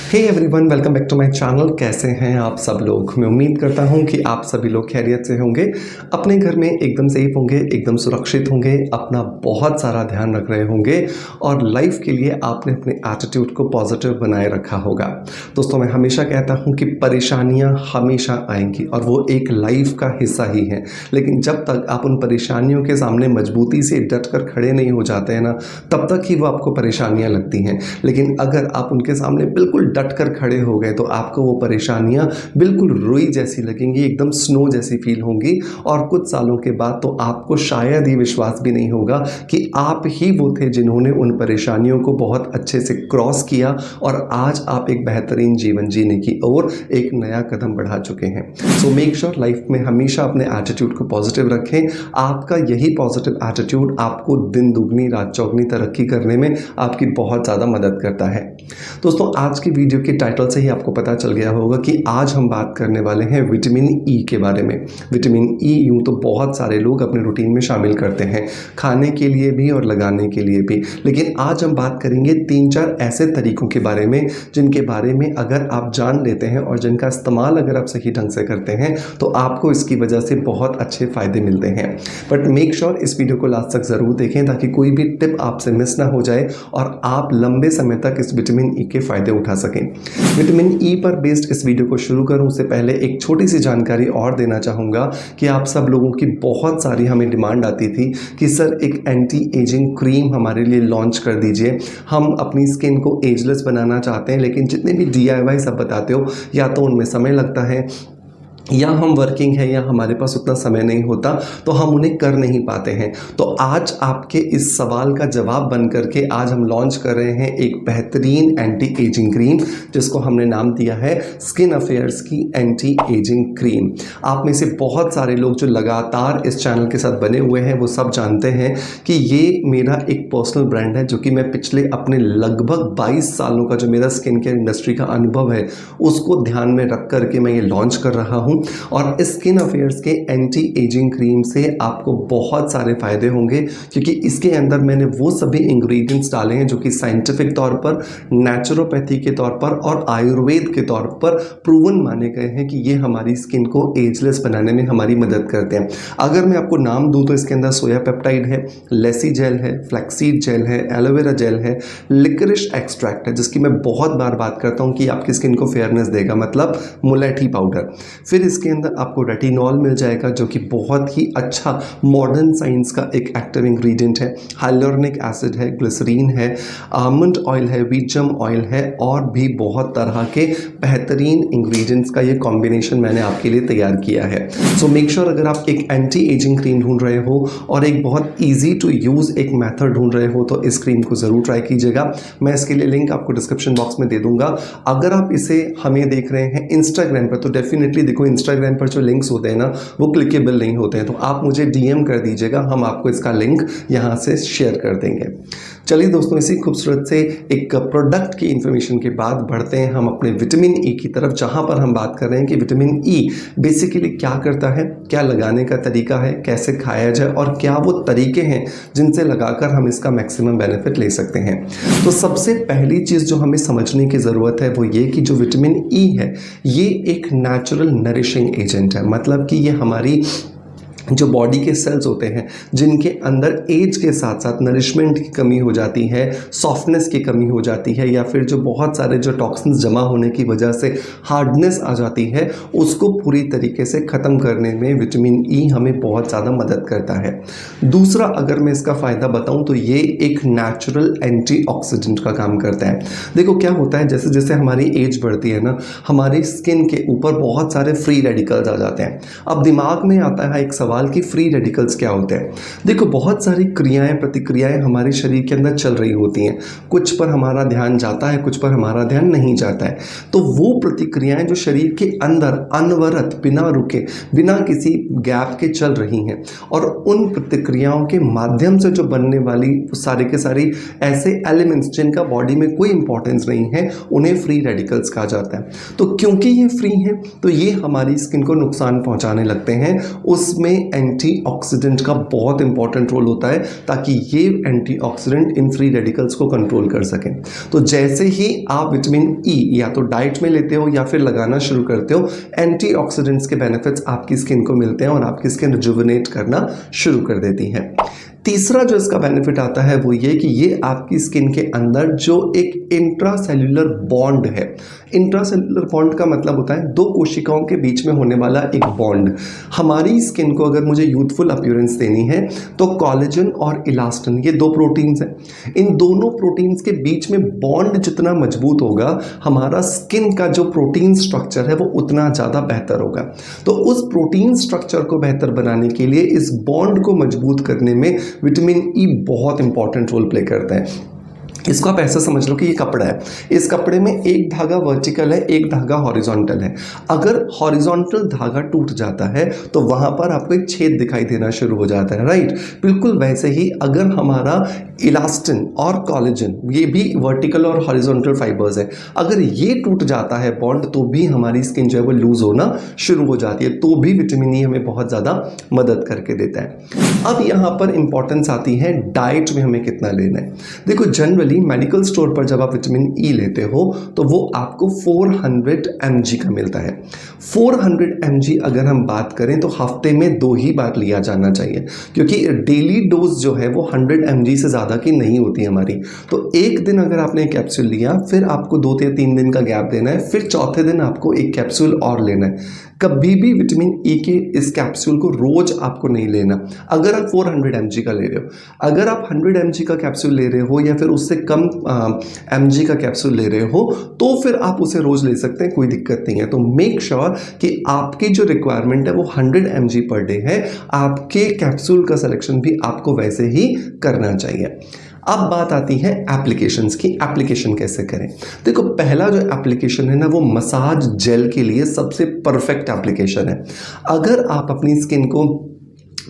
Hey everyone, welcome back to my channel. कैसे हैं आप सब लोग? मैं उम्मीद करता हूं कि आप सभी लोग खैरियत से होंगे, अपने घर में एकदम सेफ होंगे, एकदम सुरक्षित होंगे, अपना बहुत सारा ध्यान रख रहे होंगे और लाइफ के लिए आपने अपने एटीट्यूड को पॉजिटिव बनाए रखा होगा। दोस्तों, मैं हमेशा कहता हूं कि परेशानियां हमेशा आएंगी और वो एक लाइफ का हिस्सा ही है, लेकिन जब तक आप उन परेशानियों के सामने मजबूती से डट कर खड़े नहीं हो जाते हैं ना, तब तक ही वो आपको परेशानियां लगती हैं। लेकिन अगर आप उनके सामने बिल्कुल डट कर खड़े हो गए तो आपको वो परेशानियां बिल्कुल रुई जैसी लगेंगी, एकदम स्नो जैसी फील होंगी और कुछ सालों के बाद तो आपको शायद ही विश्वास भी नहीं होगा कि आप ही वो थे जिन्होंने उन परेशानियों को बहुत अच्छे से क्रॉस किया और आज आप एक बेहतरीन जीवन जीने की ओर एक नया कदम बढ़ा चुके हैं। सो मेक श्योर लाइफ में हमेशा अपने एटीट्यूड को पॉजिटिव रखें। आपका यही पॉजिटिव एटीट्यूड आपको दिन दुगनी रात चौगनी तरक्की करने में आपकी बहुत ज़्यादा मदद करता है। दोस्तों, आज की वीडियो के टाइटल से ही आपको पता चल गया होगा कि आज हम बात करने वाले हैं विटामिन ई के बारे में। विटामिन ई यूँ तो बहुत सारे लोग अपने रूटीन में शामिल करते हैं, खाने के लिए भी और लगाने के लिए भी, लेकिन आज हम बात करेंगे 3-4 ऐसे तरीकों के बारे में जिनके बारे में अगर आप जान लेते हैं और जिनका इस्तेमाल अगर आप सही ढंग से करते हैं तो आपको इसकी वजह से बहुत अच्छे फ़ायदे मिलते हैं। बट मेक श्योर इस वीडियो को लास्ट तक ज़रूर देखें ताकि कोई भी टिप आपसे मिस ना हो जाए और आप लंबे समय तक इस विटामिन ई के फ़ायदे उठा सकें। विटामिन ई पर बेस्ड इस वीडियो को शुरू करूं उससे पहले एक छोटी सी जानकारी और देना चाहूँगा कि आप सब लोगों की बहुत सारी हमें डिमांड आती थी कि सर एक एंटी एजिंग क्रीम हमारे लिए लॉन्च कर दीजिए। हम अपनी स्किन को एजलेस बनाना चाहते हैं, लेकिन जितने भी DIY सब बताते हो या तो उनमें समय लगता है या हम वर्किंग है या हमारे पास उतना समय नहीं होता तो हम उन्हें कर नहीं पाते हैं। तो आज आपके इस सवाल का जवाब बन करके आज हम लॉन्च कर रहे हैं एक बेहतरीन एंटी एजिंग क्रीम जिसको हमने नाम दिया है स्किन अफेयर्स की एंटी एजिंग क्रीम। आप में से बहुत सारे लोग जो लगातार इस चैनल के साथ बने हुए हैं वो सब जानते हैं कि ये मेरा एक पर्सनल ब्रांड है जो कि मैं पिछले अपने लगभग 22 सालों का जो मेरा स्किन केयर इंडस्ट्री का अनुभव है उसको ध्यान में रख करके मैं ये लॉन्च कर रहा हूँ। और स्किन अफेयर्स के एंटी एजिंग क्रीम से आपको बहुत सारे फायदे होंगे क्योंकि इसके अंदर मैंने वो सभी इंग्रेडिएंट्स डाले हैं जो कि साइंटिफिक तौर पर, नेचुरोपैथी के तौर पर और आयुर्वेद के तौर पर प्रूवन माने गए हैं कि ये हमारी स्किन को एजलेस बनाने में हमारी मदद करते हैं। अगर मैं आपको नाम दूं तो इसके अंदर सोया पेप्टाइड है, लेसी जेल है, फ्लैक्सीड जेल है, एलोवेरा जेल है, लिक्रिश एक्सट्रैक्ट है जिसकी मैं बहुत बार बात करता हूं कि आपकी स्किन को फेयरनेस देगा, मतलब मुलेठी पाउडर। फिर इसके अंदर आपको रेटिनॉल मिल जाएगा जो कि बहुत ही अच्छा मॉडर्न साइंस का एक एक्टिव इंग्रेडिएंट है, हाइलुरोनिक एसिड है, ग्लिसरीन है, आमंड ऑयल है, वीटजम ऑयल है और भी बहुत तरह के बेहतरीन इंग्रेडिएंट्स का ये कॉम्बिनेशन मैंने आपके लिए तैयार किया है। सो मेक श्योर अगर आप एक एंटी एजिंग क्रीम ढूंढ रहे हो और एक बहुत ईजी टू यूज़ एक मेथड ढूंढ रहे हो तो इस क्रीम को ज़रूर ट्राई कीजिएगा। मैं इसके लिए लिंक आपको डिस्क्रिप्शन बॉक्स में दे दूंगा। अगर आप इसे हमें देख रहे हैं इंस्टाग्राम पर तो डेफिनेटली देखो, इंस्टाग्राम पर जो लिंक्स होते हैं ना वो क्लिकेबल नहीं होते हैं, तो आप मुझे DM कर दीजिएगा, हम आपको इसका लिंक यहाँ से शेयर कर देंगे। चलिए दोस्तों, इसी खूबसूरत से एक प्रोडक्ट की इन्फॉर्मेशन के बाद बढ़ते हैं हम अपने विटामिन ई की तरफ, जहाँ पर हम बात कर रहे हैं कि विटामिन ई बेसिकली क्या करता है, क्या लगाने का तरीका है, कैसे खाया जाए और क्या वो तरीके हैं जिनसे लगाकर हम इसका मैक्सिमम बेनिफिट ले सकते हैं। तो सबसे पहली चीज़ जो हमें समझने की ज़रूरत है वो ये कि जो विटामिन ई है ये एक नेचुरल नरिशिंग एजेंट है, मतलब कि ये हमारी जो बॉडी के सेल्स होते हैं जिनके अंदर एज के साथ साथ नरिशमेंट की कमी हो जाती है, सॉफ्टनेस की कमी हो जाती है या फिर जो बहुत सारे जो टॉक्सिन्स जमा होने की वजह से हार्डनेस आ जाती है, उसको पूरी तरीके से ख़त्म करने में विटामिन ई हमें बहुत ज़्यादा मदद करता है। दूसरा, अगर मैं इसका फ़ायदा बताऊं तो ये एक नेचुरल एंटीऑक्सीडेंट का काम करता है। देखो क्या होता है, जैसे जैसे हमारी एज बढ़ती है ना, हमारी स्किन के ऊपर बहुत सारे फ्री रेडिकल्स आ जाते हैं। अब दिमाग में आता है एक सवाल कि फ्री रेडिकल्स क्या होते हैं। देखो, बहुत सारी क्रियाएं प्रतिक्रियाएं हमारे शरीर के अंदर चल रही होती हैं, कुछ पर हमारा ध्यान जाता है, कुछ पर हमारा ध्यान नहीं जाता है। तो वो प्रतिक्रियाएं जो शरीर के अंदर अनवरत बिना रुके, बिना किसी गैप के चल रही हैं और उन प्रतिक्रियाओं के माध्यम से जो बनने वाली सारे के सारी ऐसे एलिमेंट्स जिनका बॉडी में कोई इंपॉर्टेंस नहीं है, उन्हें फ्री रेडिकल्स कहा जाता है। तो क्योंकि ये फ्री हैं तो ये हमारी स्किन को नुकसान पहुंचाने लगते हैं, उसमें एंटीऑक्सीडेंट का बहुत इंपॉर्टेंट रोल होता है ताकि ये एंटीऑक्सीडेंट इन फ्री रेडिकल्स को कंट्रोल कर सकें। तो जैसे ही आप विटामिन ई या तो डाइट में लेते हो या फिर लगाना शुरू करते हो, एंटीऑक्सीडेंट्स के बेनिफिट्स आपकी स्किन को मिलते हैं और आपकी स्किन रिजुविनेट करना शुरू कर देती है। तीसरा जो इसका बेनिफिट आता है वो ये कि ये आपकी स्किन के अंदर जो एक इंट्रासेल्युलर बॉन्ड है, इंट्रासेल्युलर बॉन्ड का मतलब होता है दो कोशिकाओं के बीच में होने वाला एक बॉन्ड। हमारी स्किन को अगर मुझे यूथफुल अपीयरेंस देनी है तो कोलेजन और इलास्टिन, ये दो प्रोटीन्स हैं। इन दोनों प्रोटीन्स के बीच में बॉन्ड जितना मजबूत होगा, हमारा स्किन का जो प्रोटीन स्ट्रक्चर है वो उतना ज़्यादा बेहतर होगा। तो उस प्रोटीन स्ट्रक्चर को बेहतर बनाने के लिए इस बॉन्ड को मजबूत करने में विटामिन ई बहुत इंपॉर्टेंट रोल प्ले करता है। इसको आप ऐसा समझ लो कि ये कपड़ा है, इस कपड़े में एक धागा वर्टिकल है, एक धागा हॉरिजॉन्टल है। अगर हॉरिजॉन्टल धागा टूट जाता है तो वहां पर आपको एक छेद दिखाई देना शुरू हो जाता है, राइट। बिल्कुल वैसे ही अगर हमारा इलास्टिन और कोलेजन, ये भी वर्टिकल और हॉरिजॉन्टल फाइबर्स है, अगर ये टूट जाता है बॉन्ड तो भी हमारी स्किन जो है वो लूज होना शुरू हो जाती है। तो भी विटामिन ई हमें बहुत ज़्यादा मदद करके देता है। अब यहाँ पर इंपॉर्टेंस आती है डाइट में हमें कितना लेना है। देखो जनरली मेडिकल स्टोर पर जब आप विटामिन ई लेते हो तो वो आपको 400 mg का मिलता है। 400 mg अगर हम बात करें तो हफ्ते में 2 ही बार लिया जाना चाहिए, क्योंकि डेली डोज जो है वो 100 mg से ज़्यादा की नहीं होती हमारी। तो एक दिन अगर आपने एक कैप्सूल लिया, फिर आपको 2 या 3 दिन का गैप देना है, फिर चौथे दिन आपको एक कैप्सूल और लेना है। कभी भी विटामिन ई के इस कैप्सूल को रोज आपको नहीं लेना। अगर आप 400 mg का ले रहे हो, अगर आप 100 mg का कैप्सूल ले रहे हो या फिर उससे कम mg का कैप्सूल ले रहे हो तो फिर आप उसे रोज ले सकते हैं, कोई दिक्कत नहीं है। तो मेक श्योर कि आपकी जो रिक्वायरमेंट है वो 100 mg पर डे है। आपके कैप्सूल का सिलेक्शन भी आपको वैसे ही करना चाहिए। अब बात आती है एप्लीकेशंस की। एप्लीकेशन कैसे करें? देखो पहला जो एप्लीकेशन है ना वो मसाज जेल के लिए सबसे परफेक्ट एप्लीकेशन है। अगर आप अपनी स्किन को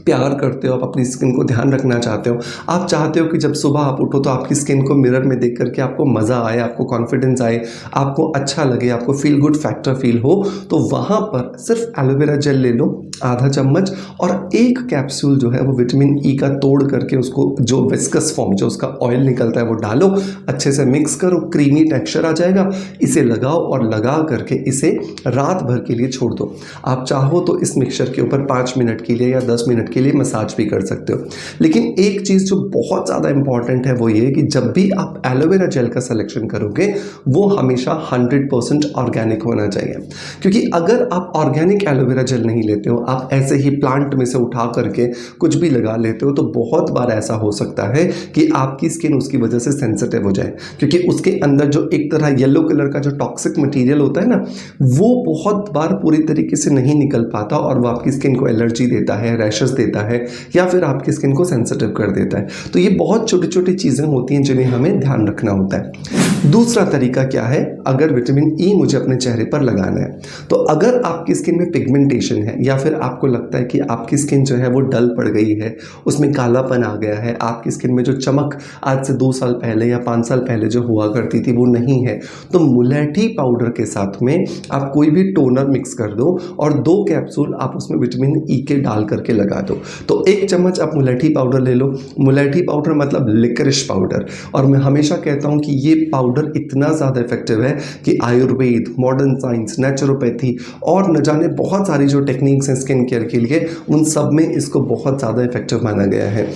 प्यार करते हो, आप अपनी स्किन को ध्यान रखना चाहते हो, आप चाहते हो कि जब सुबह आप उठो तो आपकी स्किन को मिरर में देख करके आपको मज़ा आए, आपको कॉन्फिडेंस आए, आपको अच्छा लगे, आपको फील गुड फैक्टर फील हो, तो वहाँ पर सिर्फ एलोवेरा जेल ले लो आधा चम्मच और एक कैप्सूल जो है वो विटामिन ई का तोड़ करके उसको जो विस्कस फॉर्म जो उसका ऑयल निकलता है वो डालो, अच्छे से मिक्स करो, क्रीमी टेक्सचर आ जाएगा। इसे लगाओ और लगा करके इसे रात भर के लिए छोड़ दो। आप चाहो तो इस मिक्सचर के ऊपर 5 मिनट के लिए या 10 मिनट के लिए मसाज भी कर सकते हो। लेकिन एक चीज़ जो बहुत ज़्यादा इंपॉर्टेंट है वो ये कि जब भी आप एलोवेरा जेल का सिलेक्शन करोगे वो हमेशा 100% ऑर्गेनिक होना चाहिए, क्योंकि अगर आप ऑर्गेनिक एलोवेरा जेल नहीं लेते हो, आप ऐसे ही प्लांट में से उठा करके कुछ भी लगा लेते हो, तो बहुत बार ऐसा हो सकता है कि आपकी स्किन उसकी वजह से सेंसिटिव हो जाए, क्योंकि उसके अंदर जो एक तरह येलो कलर का जो टॉक्सिक मटेरियल होता है ना, वो बहुत बार पूरी तरीके से नहीं निकल पाता और वो आपकी स्किन को एलर्जी देता है, रैशेस देता है या फिर आपकी स्किन को सेंसिटिव कर देता है। तो ये बहुत छोटी छोटी चीज़ें होती हैं जिन्हें हमें ध्यान रखना होता है। दूसरा तरीका क्या है? अगर विटामिन ई मुझे अपने चेहरे पर लगाना है तो अगर आपकी स्किन में पिगमेंटेशन है या फिर आपको लगता है कि आपकी स्किन जो है वो डल पड़ गई है, उसमें कालापन आ गया है, आपकी स्किन में जो चमक आज से 2 साल पहले या 5 साल पहले जो हुआ करती थी वो नहीं है, तो मुलेठी पाउडर के साथ में आप कोई भी टोनर मिक्स कर दो और 2 कैप्सूल आप उसमें विटामिन ई के डाल करके लगा दो। तो 1 चम्मच आप मुलेठी पाउडर ले लो। मुलेठी पाउडर मतलब लिकरिश पाउडर, और मैं हमेशा कहता हूँ कि ये पाउडर इतना ज़्यादा इफेक्टिव है कि आयुर्वेद, मॉडर्न साइंस, नेचुरोपैथी और न जाने बहुत सारी जो टेक्निक्स हैं स्किन केयर के लिए, उन सब में इसको बहुत ज़्यादा इफेक्टिव माना गया है।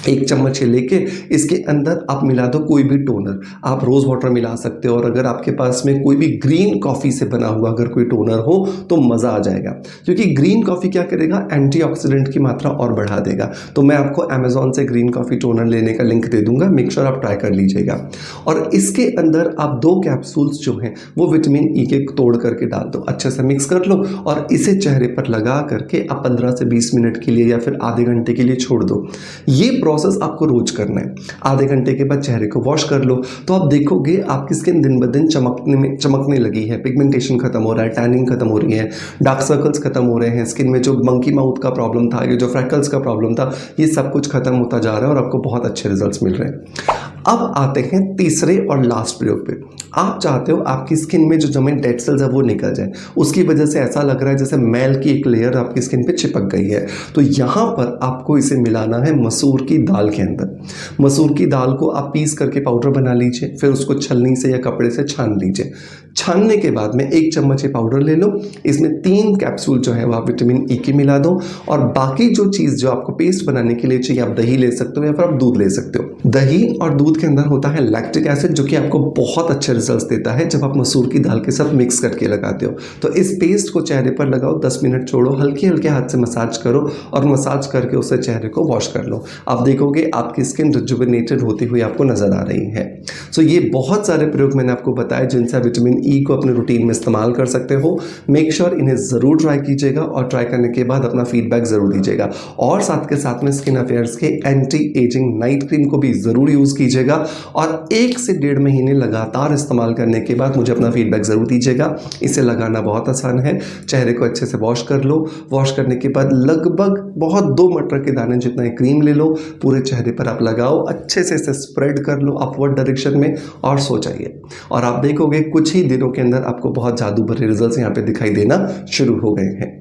1 चम्मच लेके इसके अंदर आप मिला दो कोई भी टोनर, आप रोज़ वाटर मिला सकते हो, और अगर आपके पास में कोई भी ग्रीन कॉफ़ी से बना हुआ अगर कोई टोनर हो तो मज़ा आ जाएगा, क्योंकि ग्रीन कॉफ़ी क्या करेगा, एंटीऑक्सीडेंट की मात्रा और बढ़ा देगा। तो मैं आपको अमेज़ॉन से ग्रीन कॉफ़ी टोनर लेने का लिंक दे दूंगा, मेक श्योर आप ट्राई कर लीजिएगा। और इसके अंदर आप 2 कैप्सूल्स जो हैं वो विटामिन ई के तोड़ करके डाल दो, अच्छे से मिक्स कर लो और इसे चेहरे पर लगा करके आप 15 से 20 मिनट के लिए या फिर आधे घंटे के लिए छोड़ दो। ये प्रोसेस आपको रोज करना है। आधे घंटे के बाद चेहरे को वॉश कर लो, तो आप देखोगे आपकी स्किन दिन ब दिन चमकने लगी है, पिगमेंटेशन खत्म हो रहा है, टैनिंग खत्म हो रही है, डार्क सर्कल्स खत्म हो रहे हैं, स्किन में जो मंकी माउथ का प्रॉब्लम था, ये जो फ्रैकल्स का प्रॉब्लम था, ये सब कुछ खत्म होता जा रहा है और आपको बहुत अच्छे रिजल्ट्स मिल रहे हैं। अब आते हैं तीसरे और लास्ट प्रयोग पे। आप चाहते हो आपकी स्किन में जो जमे डेड सेल्स है वो निकल जाए, उसकी वजह से ऐसा लग रहा है जैसे मैल की एक लेयर आपकी स्किन पे चिपक गई है। तो यहाँ पर आपको इसे मिलाना है मसूर की दाल के अंदर। मसूर की दाल को आप पीस करके पाउडर बना लीजिए, फिर उसको छलनी से या कपड़े से छान लीजिए। छानने के बाद में 1 चम्मच ये पाउडर ले लो, इसमें 3 कैप्सूल जो है वो आप विटामिन ई की मिला दो, और बाकी जो चीज़ जो आपको पेस्ट बनाने के लिए चाहिए, आप दही ले सकते हो या फिर आप दूध ले सकते हो। दही और दूध के अंदर होता है लैक्टिक एसिड, जो कि आपको बहुत अच्छे रिजल्ट्स देता है जब आप मसूर की दाल के साथ मिक्स करके लगाते हो। तो इस पेस्ट को चेहरे पर लगाओ, 10 मिनट छोड़ो, हल्के हल्के हाथ से मसाज करो और मसाज करके उससे चेहरे को वॉश कर लो। आप देखोगे आपकी स्किन रिजुविनेटेड होती हुई आपको नजर आ रही है। सो ये बहुत सारे प्रयोग मैंने आपको बताए जिनसे आप विटामिन ई को अपने रूटीन में इस्तेमाल कर सकते हो। मेक श्योर इन्हें ज़रूर ट्राई कीजिएगा और ट्राई करने के बाद अपना फीडबैक ज़रूर दीजिएगा। और साथ के साथ में स्किन अफेयर्स के एंटी एजिंग नाइट क्रीम को भी ज़रूर यूज़ कीजिएगा और 1 से 1.5 महीने लगातार इस्तेमाल करने के बाद मुझे अपना फीडबैक ज़रूर दीजिएगा। इसे लगाना बहुत आसान है। चेहरे को अच्छे से वॉश कर लो, वॉश करने के बाद लगभग बहुत 2 मटर के दाने जितना ही क्रीम ले लो, पूरे चेहरे पर आप लगाओ, अच्छे से इसे स्प्रेड कर लो अपवर्ड डायरेक्शन में और सो जाइए। और आप देखोगे कुछ ही दिनों के अंदर आपको बहुत जादू भरे रिजल्ट्स यहाँ पे दिखाई देना शुरू हो गए हैं।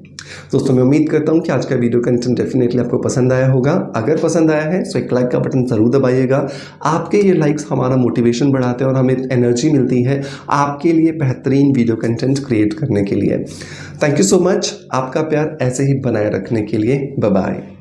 दोस्तों मैं उम्मीद करता हूँ कि आज का वीडियो कंटेंट डेफिनेटली आपको पसंद आया होगा। अगर पसंद आया है तो एक लाइक का बटन ज़रूर दबाइएगा। आपके ये लाइक्स हमारा मोटिवेशन बढ़ाते हैं और हमें एनर्जी मिलती है आपके लिए बेहतरीन वीडियो कंटेंट क्रिएट करने के लिए। Thank you so much. आपका प्यार ऐसे ही बनाए रखने के लिए। Bye bye.